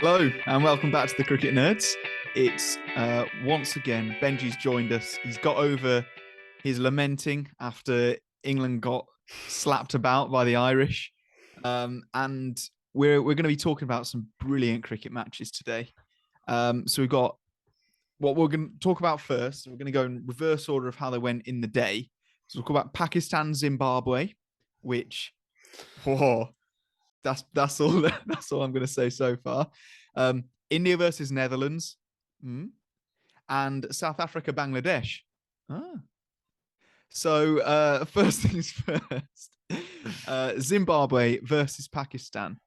Hello and welcome back to the Cricket Nerds. It's once again Benji's joined us. He's got over his lamenting after England got slapped about by the Irish, and we're going to be talking about some brilliant cricket matches today. So we've got what we're going to talk about first. We're going to go in reverse order of how they went in the day. So we'll talk about Pakistan, Zimbabwe, which, whoa, that's all. That's all I'm going to say so far. India versus Netherlands, and South Africa, Bangladesh. So first things first. Zimbabwe versus Pakistan.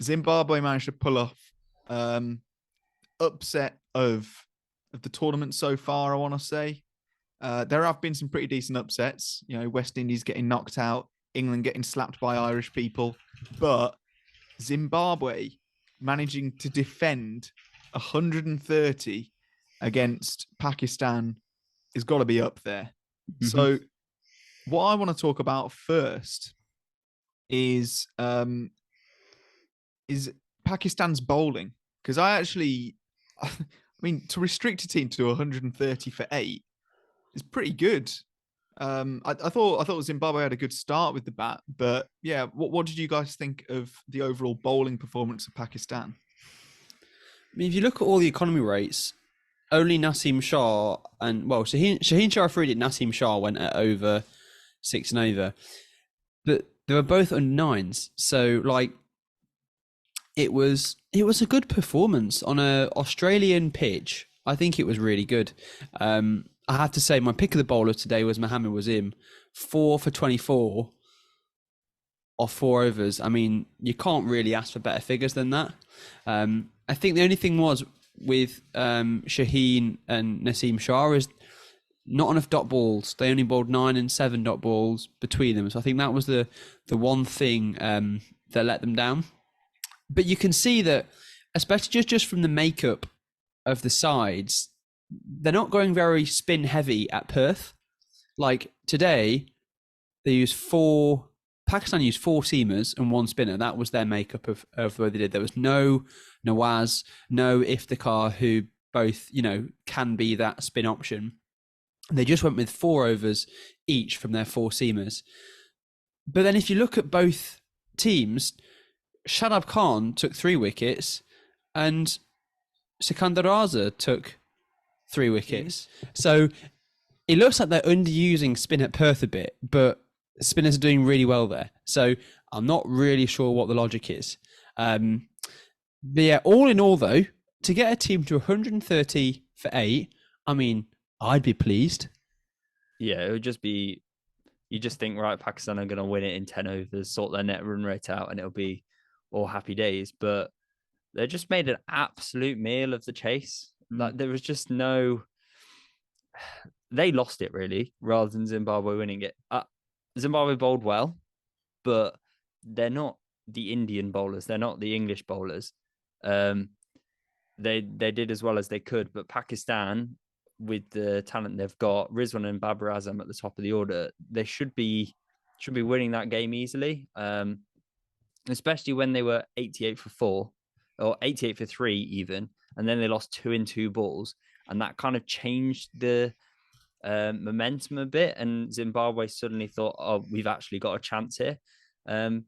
Zimbabwe managed to pull off upset of the tournament so far, I want to say. There have been some pretty decent upsets. You know, West Indies getting knocked out, England getting slapped by Irish people, but Zimbabwe managing to defend 130 against Pakistan has got to be up there. Mm-hmm. So what I want to talk about first is Pakistan's bowling, because I mean, to restrict a team to 130 for 8 is pretty good. I thought Zimbabwe had a good start with the bat, but yeah, what did you guys think of the overall bowling performance of Pakistan? I mean, if you look at all the economy rates, only Naseem Shah and Shaheen Shah Afridi and Naseem Shah went at over 6 and over, but they were both under 9s. So it was a good performance on a Australian pitch. I think it was really good. I have to say, my pick of the bowler today was Mohammad Wasim, 4 for 24 off 4 overs. I mean, you can't really ask for better figures than that. I think the only thing was with Shaheen and Naseem Shah is not enough dot balls. They only bowled 9 and 7 dot balls between them. So I think that was the one thing that let them down. But you can see that, especially just from the makeup of the sides, they're not going very spin heavy at Perth. Like today, Pakistan used 4 seamers and 1 spinner. That was their makeup of what they did. There was no Nawaz, no Iftikhar, who both, can be that spin option. They just went with 4 overs each from their 4 seamers. But then if you look at both teams, Shadab Khan took 3 wickets and Sikandar Raza took 3 wickets. So it looks like they're underusing spin at Perth a bit, but spinners are doing really well there. So I'm not really sure what the logic is. But yeah, all in all though, to get a team to 130 for 8, I mean, I'd be pleased. Yeah, it would just be, you just think, right, Pakistan are going to win it in 10 overs, sort their net run rate out, and it'll be all happy days. But they just made an absolute meal of the chase. Like there was just they lost it really, rather than Zimbabwe winning it. Zimbabwe bowled well, but they're not the Indian bowlers. They're not the English bowlers. They did as well as they could, but Pakistan, with the talent they've got, Rizwan and Babar at the top of the order, they should be winning that game easily. Especially when they were 88 for 4 or 88 for 3 even, and then they lost 2 in 2 balls, and that kind of changed the momentum a bit, and Zimbabwe suddenly thought, oh, we've actually got a chance here. But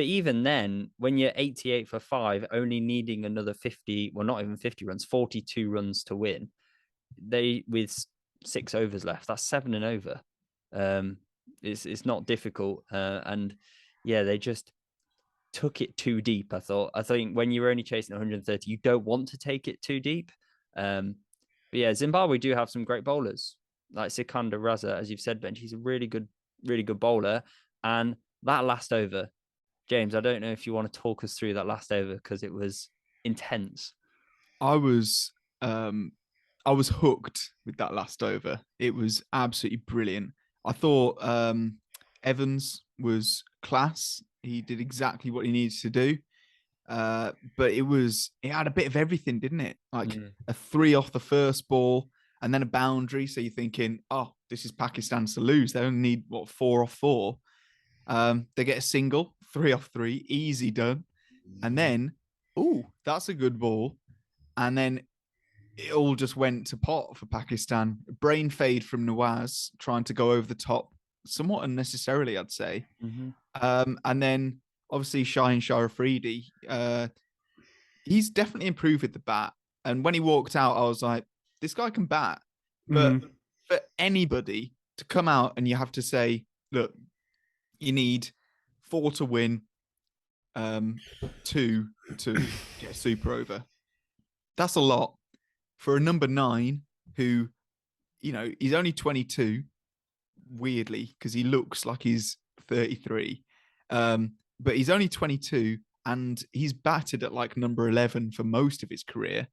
even then, when you're 88 for 5, only needing another 50, well, not even 50 runs, 42 runs to win, with 6 overs left, that's 7 and over. It's not difficult. And yeah, they just took it too deep, I thought. I think when you're only chasing 130, you don't want to take it too deep. But yeah, Zimbabwe do have some great bowlers, like Sikandar Raza, as you've said, Benj. He's a really good bowler. And that last over, James, I don't know if you want to talk us through that last over, because it was intense. I was hooked with that last over. It was absolutely brilliant. I thought Evans was class. He did exactly what he needed to do. But it had a bit of everything, didn't it? Like a 3 off the first ball and then a boundary. So you're thinking, oh, this is Pakistan's to lose. They only need 4 off 4. They get a single, 3 off 3, easy done. And then oh, that's a good ball. And then it all just went to pot for Pakistan. Brain fade from Nawaz trying to go over the top, somewhat unnecessarily, I'd say. Mm-hmm. And then obviously Shaheen Shah Afridi, he's definitely improved with the bat. And when he walked out, I was like, this guy can bat. But for anybody to come out and you have to say, look, you need 4 to win, 2 to get super over. That's a lot for a number 9 who, he's only 22, weirdly, because he looks like he's 33. But he's only 22 and he's batted at like number 11 for most of his career.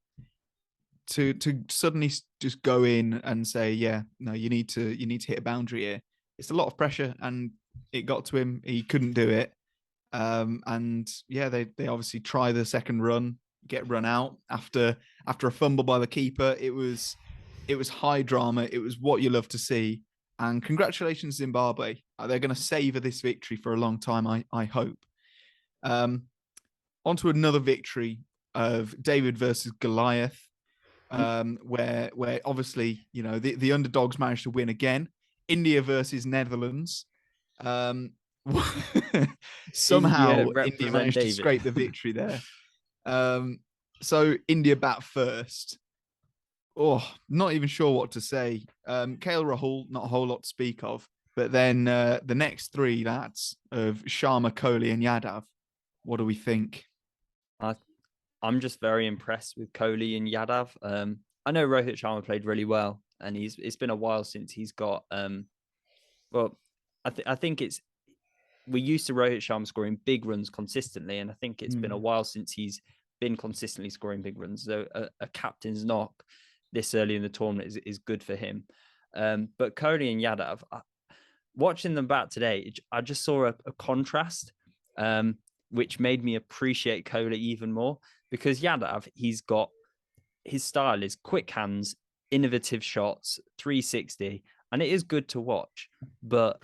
To suddenly just go in and say, yeah, no, you need to hit a boundary here. It's a lot of pressure, and it got to him. He couldn't do it. And yeah, they obviously try the second run, get run out after a fumble by the keeper. It was high drama. It was what you love to see. And congratulations, Zimbabwe. They're going to savor this victory for a long time, I hope. On to another victory of David versus Goliath, where obviously, the underdogs managed to win again. India versus Netherlands. Somehow India managed to scrape the victory there. So India bat first. Oh, not even sure what to say. KL Rahul, not a whole lot to speak of. But then the next 3 lads of Sharma, Kohli, and Yadav. What do we think? I'm just very impressed with Kohli and Yadav. I know Rohit Sharma played really well, and it's been a while since he's got. Well, I think we're used to Rohit Sharma scoring big runs consistently, and I think it's been a while since he's been consistently scoring big runs. So a captain's knock this early in the tournament is good for him. But Kohli and Yadav, watching them bat today, I just saw a contrast, which made me appreciate Kohli even more, because Yadav, his style is quick hands, innovative shots, 360, and it is good to watch. But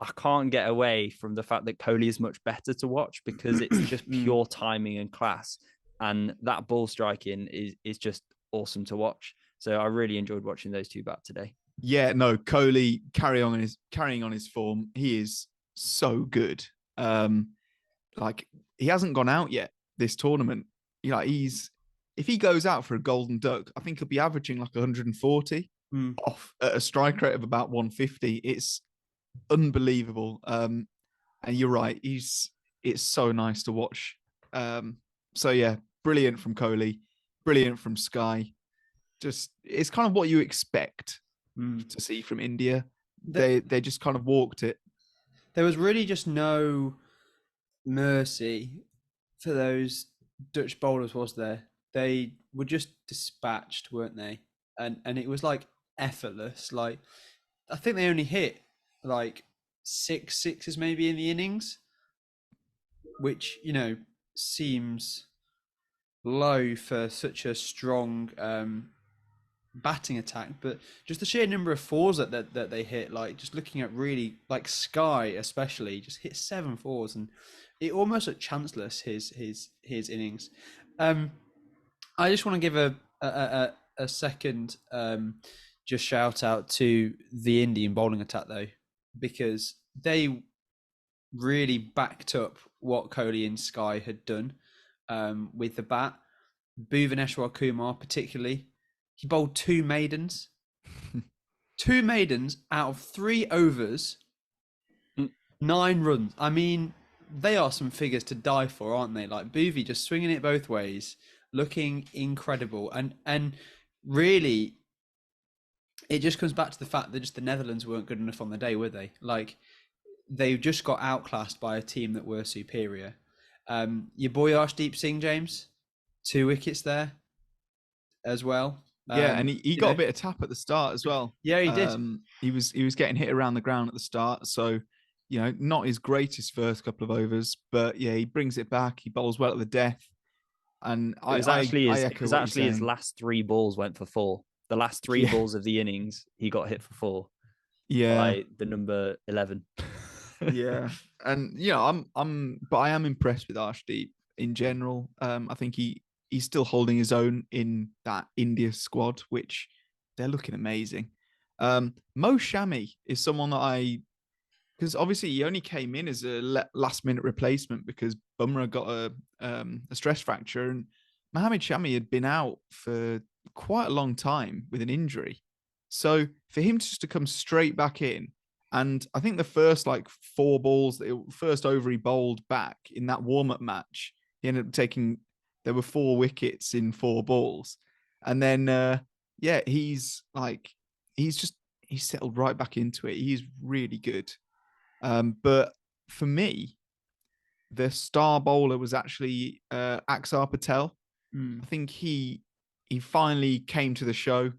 I can't get away from the fact that Kohli is much better to watch, because it's just pure timing and class. And that ball striking is just awesome to watch. So I really enjoyed watching those 2 bat today. Yeah, no, Kohli carrying on his form. He is so good. Like, he hasn't gone out yet this tournament. If he goes out for a golden duck, I think he'll be averaging like 140 off at a strike rate of about 150. It's unbelievable. And you're right, it's so nice to watch. So yeah, brilliant from Kohli, brilliant from Sky. Just, it's kind of what you expect to see from India. They just kind of walked it. There was really just no mercy for those Dutch bowlers, was there? They were just dispatched, weren't they? And it was like effortless. Like, I think they only hit like 6 sixes maybe in the innings, which, seems low for such a strong batting attack. But just the sheer number of 4s that they hit, like, just looking at really, like, Sky especially, just hit 7 4s, and it almost looked chanceless, his innings. I just want to give a second just shout out to the Indian bowling attack, though, because they really backed up what Kohli and Sky had done with the bat. Bhuvaneshwar Kumar particularly, he bowled 2 maidens. 2 maidens out of 3 overs, 9 runs. I mean, they are some figures to die for, aren't they? Like, Bhuvi just swinging it both ways, looking incredible. And really, it just comes back to the fact that just the Netherlands weren't good enough on the day, were they? Like, they just got outclassed by a team that were superior. Your boy Arshdeep Singh, James, 2 wickets there as well. Yeah, and he got a bit of tap at the start as well. Yeah, he did. He was getting hit around the ground at the start, so not his greatest first couple of overs, but yeah, he brings it back. He bowls well at the death, and it was actually his last 3 balls went for 4. The last 3 balls of the innings, he got hit for 4. Yeah, by the number 11. Yeah, and but I am impressed with Arshdeep. in general. I think he's still holding his own in that India squad, which they're looking amazing. Mo Shami is someone that because obviously he only came in as a last minute replacement because Bumrah got a stress fracture, and Mohamed Shami had been out for quite a long time with an injury. So for him just to come straight back in, and I think the first like 4 balls, first over he bowled back in that warm up match, he ended up taking. There were 4 wickets in 4 balls, and then he's settled right back into it. He's really good. But for me, the star bowler was actually Axar Patel. I think he finally came to the show.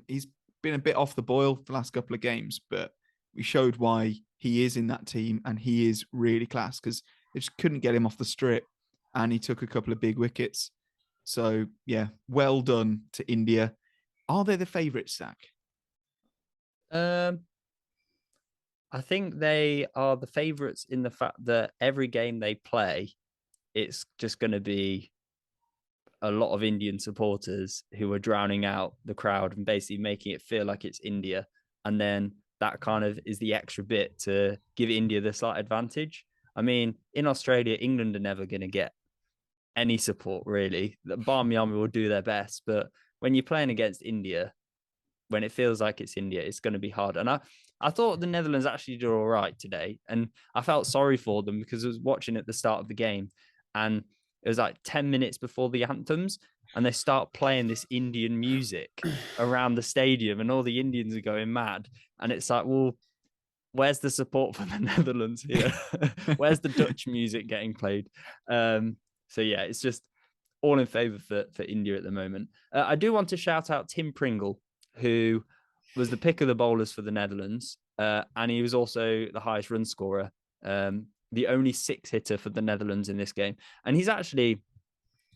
He's been a bit off the boil the last couple of games, but we showed why he is in that team, and he is really class because they just couldn't get him off the strip, and he took a couple of big wickets. So yeah, well done to India. Are they the favourites, Zach? I think they are the favourites in the fact that every game they play, it's just going to be a lot of Indian supporters who are drowning out the crowd and basically making it feel like it's India. And then that kind of is the extra bit to give India the slight advantage. I mean, in Australia, England are never going to get any support, really. The Barmy Army will do their best. But when you're playing against India, when it feels like it's India, it's going to be hard. And I thought the Netherlands actually did all right today. And I felt sorry for them because I was watching at the start of the game, and it was like 10 minutes before the anthems, and they start playing this Indian music around the stadium, and all the Indians are going mad. And it's like, well, where's the support for the Netherlands here? Where's the Dutch music getting played? So yeah, it's just all in favour for India at the moment. I do want to shout out Tim Pringle, who was the pick of the bowlers for the Netherlands, and he was also the highest run scorer, the only 6 hitter for the Netherlands in this game. And he's actually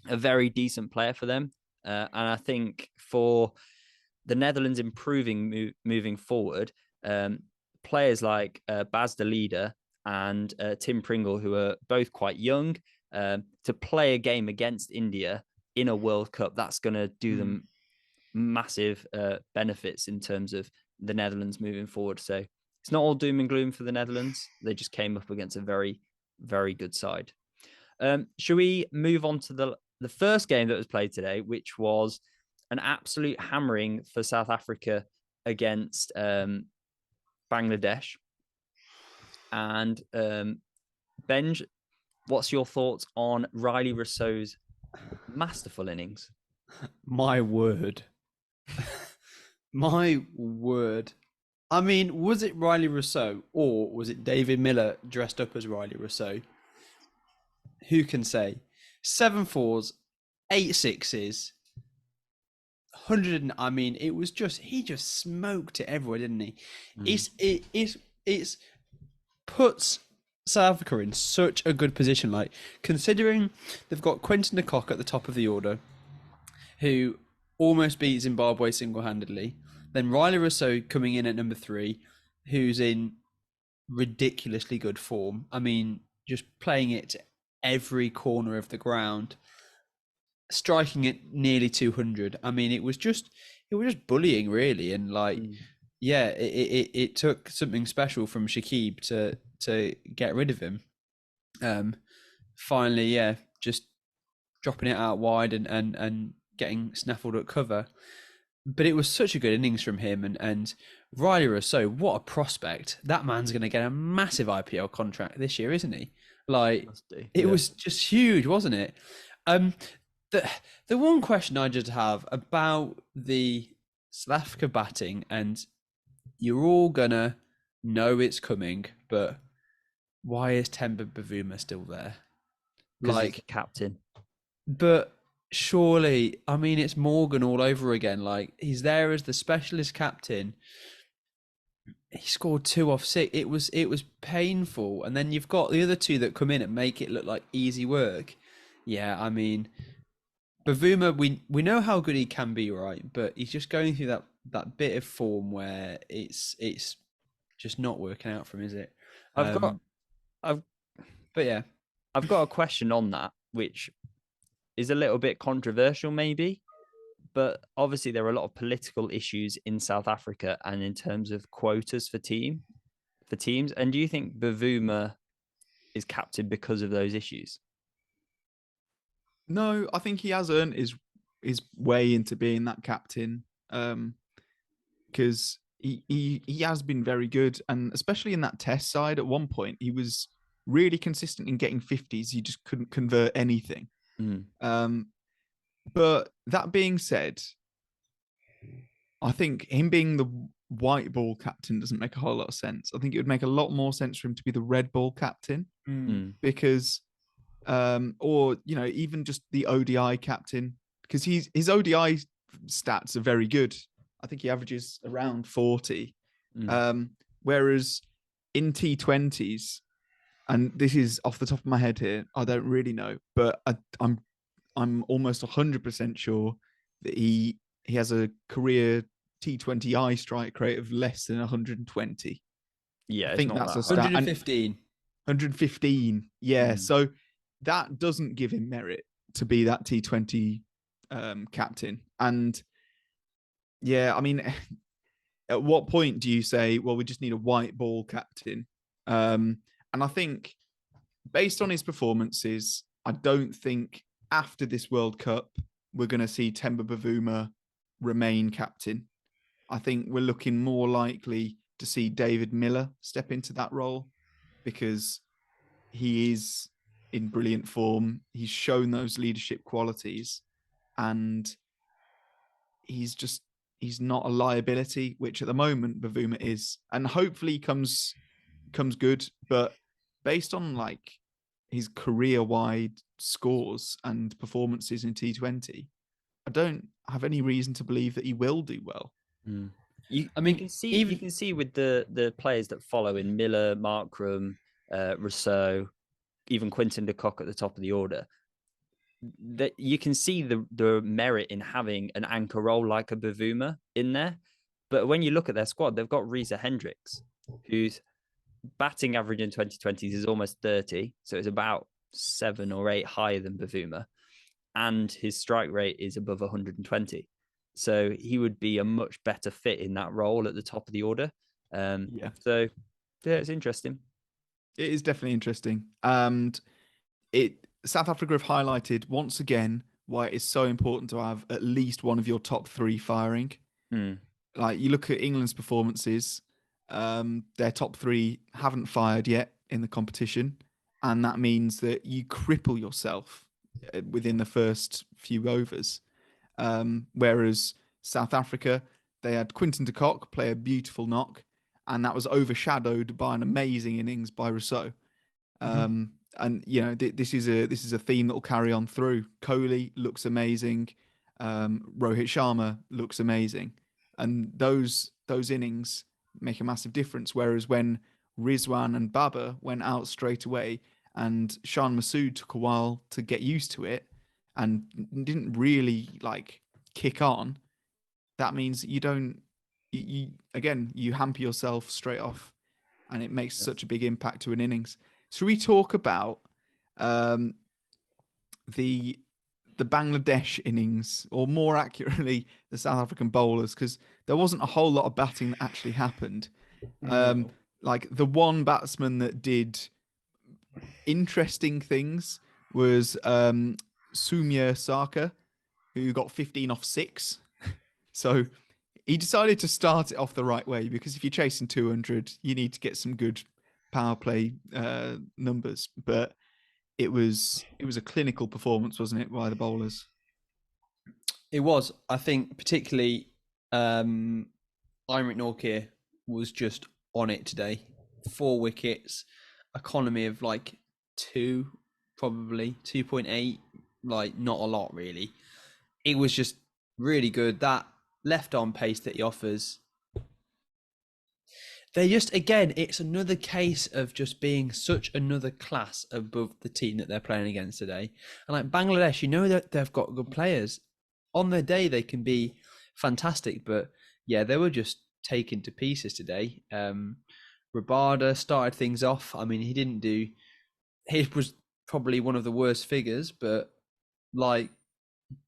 a very decent player for them. And I think for the Netherlands improving moving forward, players like Bas de Leader and Tim Pringle, who are both quite young, to play a game against India in a World Cup, that's going to do them massive benefits in terms of the Netherlands moving forward. So it's not all doom and gloom for the Netherlands. They just came up against a very, very good side. Should we move on to the first game that was played today, which was an absolute hammering for South Africa against Bangladesh? And Benj, what's your thoughts on Riley Rousseau's masterful innings? My word. My word. I mean, was it Riley Rousseau or was it David Miller dressed up as Riley Rousseau? Who can say? 7 fours, 8 sixes, 100. I mean, it was just, he just smoked it everywhere, didn't he? It's puts South Africa in such a good position. Like, considering they've got Quentin de Kock at the top of the order, who almost beat Zimbabwe single-handedly. Then Riley Rousseau coming in at number 3, who's in ridiculously good form. I mean, just playing it to every corner of the ground, striking it nearly 200. I mean, it was just bullying, really. And like, yeah, it took something special from Shakib to get rid of him. Finally, yeah, just dropping it out wide and getting snaffled at cover. But it was such a good innings from him, and Riley Rousseau, what a prospect. That man's going to get a massive IPL contract this year, isn't he? Like, it was just huge, wasn't it? The one question I just have about the South Africa batting, and you're all going to know it's coming, but why is Temba Bavuma still there? Like, he's the captain. But surely, I mean, it's Morgan all over again. Like, he's there as the specialist captain. He scored 2 off 6. It was painful. And then you've got the other 2 that come in and make it look like easy work. Yeah, I mean, Bavuma, we know how good he can be, right? But he's just going through that bit of form where it's just not working out for him, is it? I've got a question on that. which is a little bit controversial, maybe. But obviously, there are a lot of political issues in South Africa, and in terms of quotas for teams. And do you think Bavuma is captain because of those issues? No, I think he has earned his way into being that captain, because he has been very good, and especially in that test side, at one point he was really consistent in getting 50s. He just couldn't convert anything. But that being said, I think him being the white ball captain doesn't make a whole lot of sense. I think it would make a lot more sense for him to be the red ball captain, because, or even just the ODI captain, because his ODI stats are very good. I think he averages around 40, whereas in T20s, and this is off the top of my head here, I don't really know, but I'm almost 100% sure that he has a career T20I strike rate of less than 120. Yeah, I think that's a stat. 115. 115. Yeah. So that doesn't give him merit to be that T20 captain. And yeah, I mean, at what point do you say, well, we just need a white ball captain? And I think based on his performances, I don't think after this World Cup, we're going to see Temba Bavuma remain captain. I think we're looking more likely to see David Miller step into that role, because he is in brilliant form. He's shown those leadership qualities, and he's not a liability, which at the moment Bavuma is, and hopefully comes good. But based on like his career-wide scores and performances in T20, I don't have any reason to believe that he will do well. You can see with the players that follow in Miller, Markram, Rousseau, even Quinton de Kock at the top of the order, that you can see the merit in having an anchor role like a Bavuma in there. But when you look at their squad, they've got Reza Hendricks, whose batting average in 2020s is almost 30, so it's about 7 or 8 higher than Bavuma, and his strike rate is above 120. So he would be a much better fit in that role at the top of the order. So yeah, it's interesting. It is definitely interesting. And South Africa have highlighted once again why it is so important to have at least one of your top 3 firing. Like, you look at England's performances, their top 3 haven't fired yet in the competition. And that means that you cripple yourself within the first few overs. Whereas South Africa, they had Quinton de Kock play a beautiful knock, and that was overshadowed by an amazing innings by Rousseau. And this is a theme that will carry on through. Kohli looks amazing. Rohit Sharma looks amazing, and those innings make a massive difference. Whereas when Rizwan and Babar went out straight away, and Shan Masood took a while to get used to it and didn't really like kick on, that means you hamper yourself straight off, and it makes such a big impact to an innings. Should we talk about the Bangladesh innings, or more accurately, the South African bowlers? Because there wasn't a whole lot of batting that actually happened. Like, the one batsman that did interesting things was Sumya Saka, who got 15 off 6. So he decided to start it off the right way, because if you're chasing 200, you need to get some good power play numbers. But it was a clinical performance, wasn't it, by the bowlers? It was. I think particularly Imrit Norkir was just on it today. 4 wickets, economy of like 2, probably 2.8, like not a lot really. It was just really good. That left arm pace that he offers. They just, again, it's another case of just being such another class above the team that they're playing against today. And like Bangladesh, you know that they've got good players. On their day, they can be fantastic, but yeah, they were just taken to pieces today. Rabada started things off. I mean, he was probably one of the worst figures, but like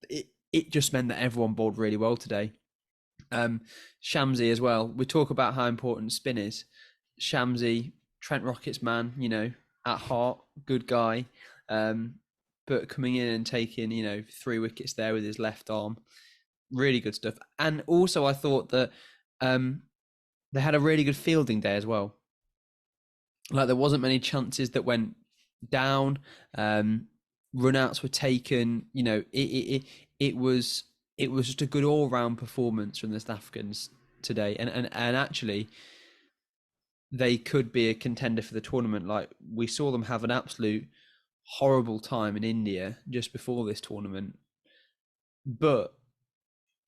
it just meant that everyone bowled really well today. Shamsi as well. We talk about how important spin is. Shamsi, Trent Rockets man, at heart, good guy. But coming in and taking, 3 wickets there with his left arm, really good stuff. And also I thought that they had a really good fielding day as well. Like there wasn't many chances that went down. Run-outs were taken. It was just a good all-round performance from the South Africans today, and actually they could be a contender for the tournament. Like we saw them have an absolute horrible time in India just before this tournament, but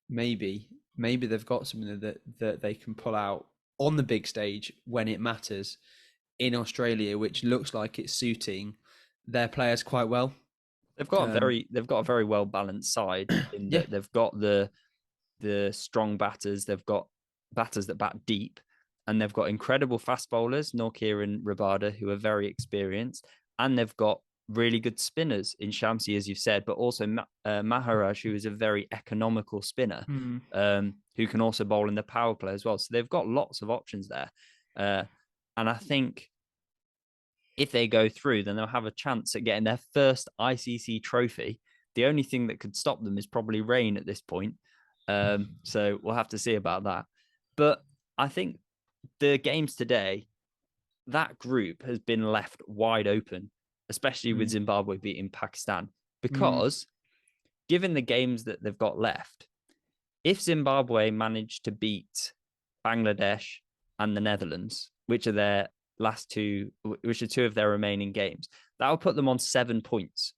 maybe they've got something that they can pull out on the big stage when it matters in Australia, which looks like it's suiting their players quite well. They've got a very well balanced side in that they've got the strong batters, they've got batters that bat deep, and they've got incredible fast bowlers, Nortje and Rabada, who are very experienced, and they've got really good spinners in Shamsi, as you've said, but also Maharaj, who is a very economical spinner, who can also bowl in the power play as well. So they've got lots of options there. And I think if they go through, then they'll have a chance at getting their first ICC trophy. The only thing that could stop them is probably rain at this point. So we'll have to see about that. But I think the games today, that group has been left wide open, especially with Zimbabwe beating Pakistan, because given the games that they've got left, if Zimbabwe managed to beat Bangladesh and the Netherlands, which are their which are 2 of their remaining games, that will put them on 7 points.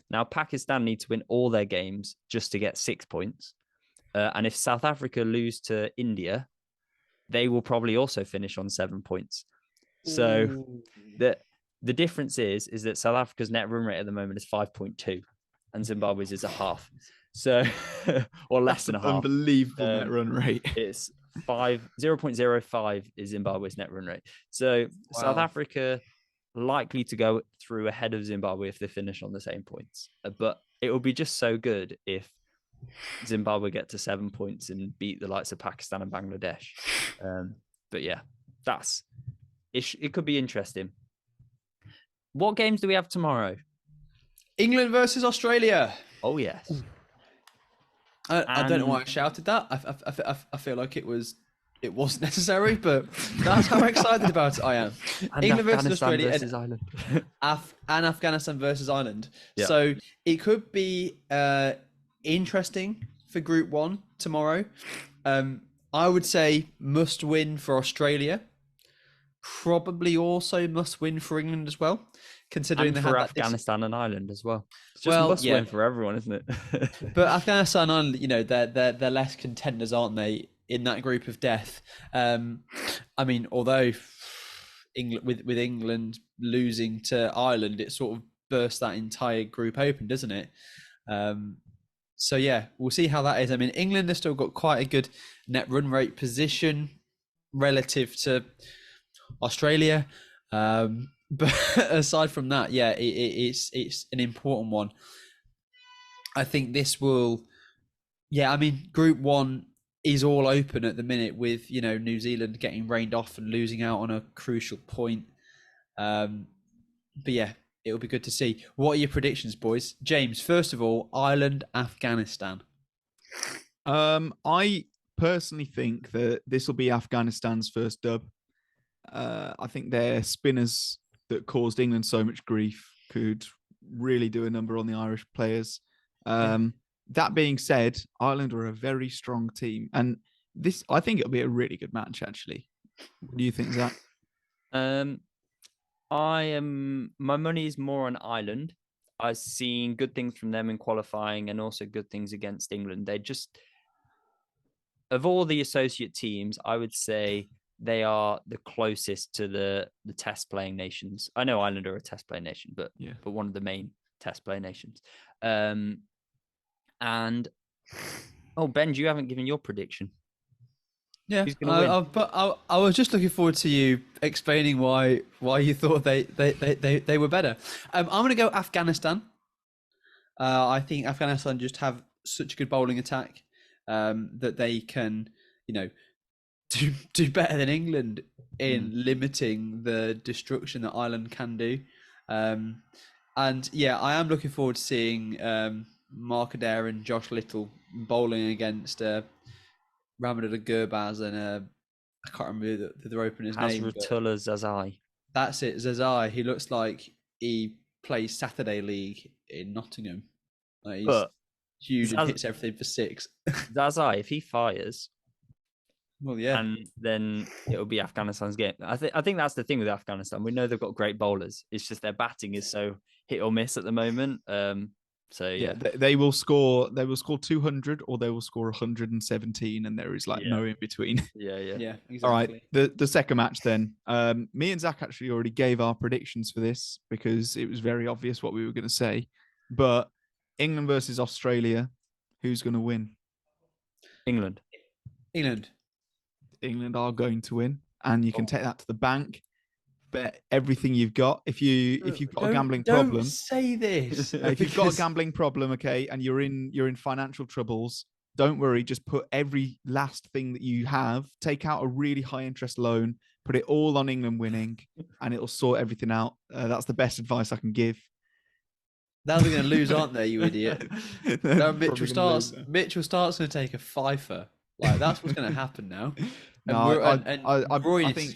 Now, Pakistan need to win all their games just to get 6 points. And if South Africa lose to India, they will probably also finish on 7 points. So the difference is that South Africa's net run rate at the moment is 5.2 and Zimbabwe's is a half. So, or less than a half. Unbelievable net run rate. It's 0.05 is Zimbabwe's net run rate. So South Africa likely to go through ahead of Zimbabwe if they finish on the same points. But it will be just so good if Zimbabwe get to 7 points and beat the likes of Pakistan and Bangladesh. But yeah, it could be interesting. What games do we have tomorrow? England versus Australia. Oh, yes. I don't know why I shouted that. I feel like it wasn't necessary, but that's how excited about it I am. England versus Australia versus Ireland. And Afghanistan versus Ireland. Yeah. So it could be interesting for Group 1 tomorrow. I would say must win for Australia. Probably also must win for England as well, considering and they for had Afghanistan and Ireland as well. It's just must win for everyone, isn't it? But Afghanistan and Ireland, they're less contenders, aren't they, in that group of death? I mean, although with England losing to Ireland, it sort of burst that entire group open, doesn't it? So yeah, we'll see how that is. I mean, England has still got quite a good net run rate position relative to Australia, but aside from that, yeah, it's an important one. I think this will, I mean, Group 1 is all open at the minute with New Zealand getting rained off and losing out on a crucial point. But yeah, it'll be good to see. What are your predictions, boys? James, first of all, Ireland, Afghanistan. I personally think that this will be Afghanistan's first dub. I think their spinners that caused England so much grief could really do a number on the Irish players. That being said, Ireland are a very strong team, and I think it'll be a really good match. Actually, what do you think, Zach? My money is more on Ireland. I've seen good things from them in qualifying, and also good things against England. They just, of all the associate teams, I would say they are the closest to the test playing nations. I know Ireland are a test playing nation, but one of the main test playing nations. And Ben, you haven't given your prediction. Yeah, Who's going to win? but I was just looking forward to you explaining why you thought they were better. I'm going to go Afghanistan. I think Afghanistan just have such a good bowling attack that they can, do better than England in limiting the destruction that Ireland can do. And yeah, I am looking forward to seeing Mark Adair and Josh Little bowling against Ramadan Gurbaz and I can't remember their opener's name. Hazratullah Zazai. That's it, Zazai. He looks like he plays Saturday League in Nottingham. He's But huge and hits everything for 6. Zazai, if he fires, Well, yeah. and then it'll be Afghanistan's game. I think that's the thing with Afghanistan. We know they've got great bowlers. It's just their batting is so hit or miss at the moment. So yeah, they will score. They will score 200 or they will score 117, and there is no in between. Yeah, exactly. All right, the second match then. Me and Zach actually already gave our predictions for this because it was very obvious what we were going to say. But England versus Australia, who's going to win? England. England are going to win, and you can take that to the bank. Bet everything you've got. If you've got a gambling problem, don't say this. If you've got a gambling problem, okay, and you're in financial troubles, don't worry. Just put every last thing that you have, take out a really high interest loan, put it all on England winning, and it'll sort everything out. That's the best advice I can give. Now they're going to lose, aren't they, you idiot? No, Mitchell Stark's going to take a fifer. Like, that's what's going to happen now. I think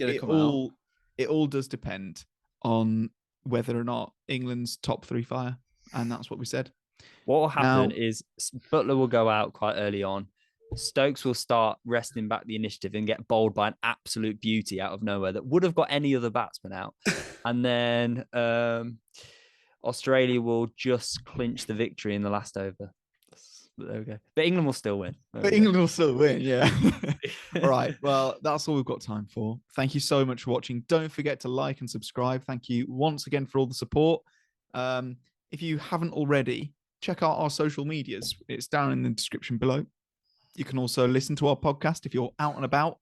it all does depend on whether or not England's top 3 fire, and that's what we said. What will happen is Butler will go out quite early on. Stokes will start wresting back the initiative and get bowled by an absolute beauty out of nowhere that would have got any other batsman out. And then Australia will just clinch the victory in the last over. There we go. But England will still win. England will still win, yeah. All right. Well, that's all we've got time for. Thank you so much for watching. Don't forget to like and subscribe. Thank you once again for all the support. If you haven't already, check out our social medias. It's down in the description below. You can also listen to our podcast if you're out and about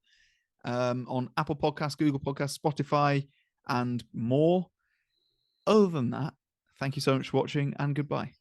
on Apple Podcasts, Google Podcasts, Spotify, and more. Other than that, thank you so much for watching, and goodbye.